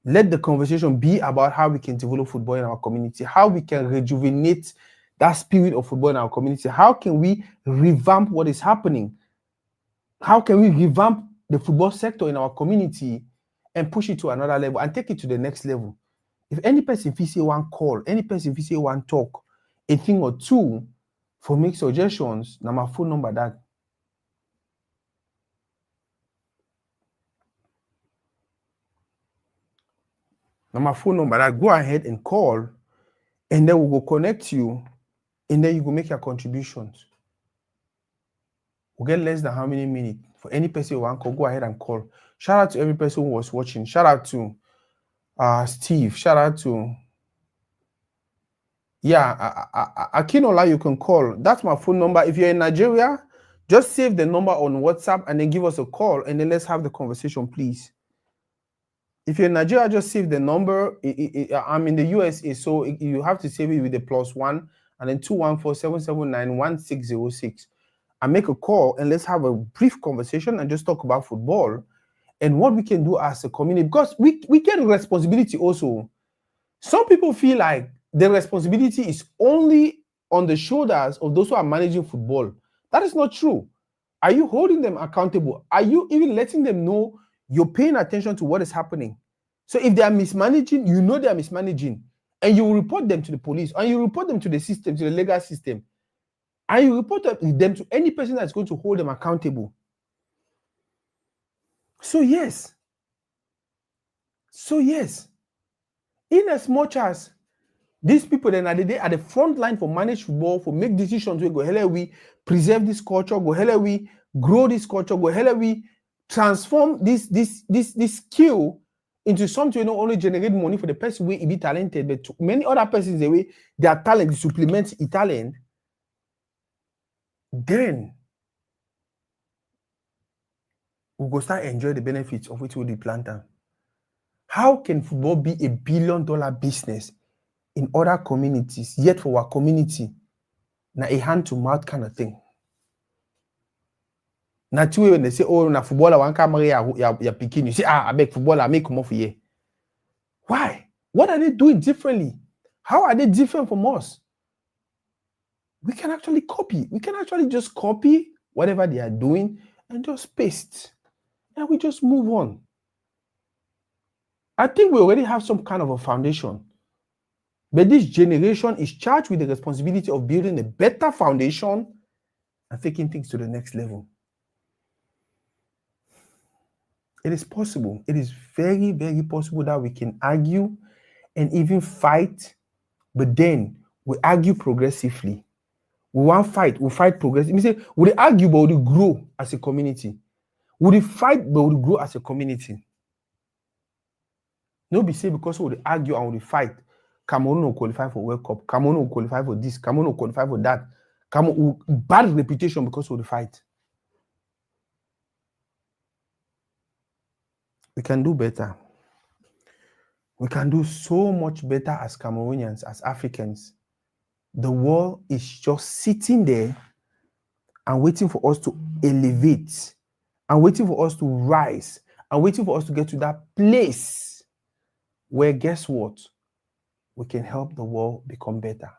Let the conversation be about how we can develop football in our community, how we can rejuvenate that spirit of football in our community, how can we revamp what is happening, how can we revamp the football sector in our community and push it to another level and take it to the next level. If any person feel say one call, any person feel say one talk, a thing or two for make suggestions, now my phone number that. Now my phone number that, go ahead and call, and then we'll go connect you, and then you go make your contributions. We'll get less than how many minutes. For any person who want call, go ahead and call. Shout out to every person who was watching. Shout out to Steve. Shout out to Akinola, you can call. That's my phone number. If you're in Nigeria, just save the number on WhatsApp and then give us a call, and then let's have the conversation, please. If you're in Nigeria, just save the number. I'm in the USA, so you have to save it with the +1 and then 214-779-1606. And make a call and let's have a brief conversation and just talk about football and what we can do as a community, because we get a responsibility also. Some people feel like the responsibility is only on the shoulders of those who are managing football. That is not true. Are you holding them accountable? Are you even letting them know you're paying attention to what is happening? So if they are mismanaging, you know they are mismanaging, and you report them to the police, and you report them to the system, to the legal system, and you report them to any person that's going to hold them accountable. So yes, in as much as these people then are the front line for manage football, for make decisions, we go hell we preserve this culture, go hell we grow this culture, go hell we transform this skill into something not only generate money for the person who be talented, but to many other persons the way their talent supplements talent. Then we go start enjoy the benefits of which we will plant them. How can football be a $1 billion business in other communities, yet for our community, na a hand-to-mouth kind of thing? Na two when they say, oh, na footballer one can marry your picking, you say, I beg footballer, make come off here. Why? What are they doing differently? How are they different from us? We can actually copy. We can actually just copy whatever they are doing and just paste. And we just move on. I think we already have some kind of a foundation. But this generation is charged with the responsibility of building a better foundation and taking things to the next level. It is possible. It is very, very possible that we can argue and even fight, but then we argue progressively. We want fight, we fight progressively. We say, we argue, but we grow as a community. We fight, but we grow as a community. No be say because we argue and we fight, Cameroon will qualify for World Cup, Cameroon will qualify for this, Cameroon will qualify for that. Cameroon will bad reputation because we fight. We can do better. We can do so much better as Cameroonians, as Africans. The world is just sitting there and waiting for us to elevate, and waiting for us to rise, and waiting for us to get to that place where, guess what? We can help the world become better.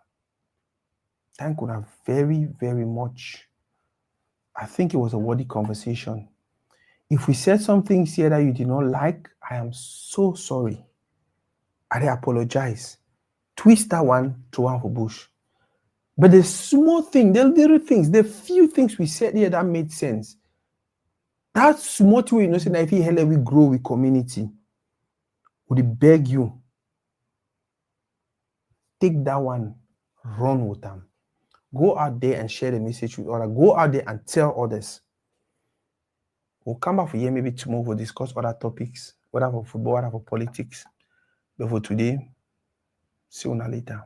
Thank you very, very much. I think it was a worthy conversation. If we said some things here that you did not like, I am so sorry. I apologize. Twist that one to one for bush. But the small thing, the little things, the few things we said here that made sense. That small thing, you know, saying that if you we grow with community, would beg you, take that one, run with them. Go out there and share the message with others. Go out there and tell others. We'll come back for here maybe tomorrow. We'll discuss other topics, whether for football, whether for politics. But for today, see you later.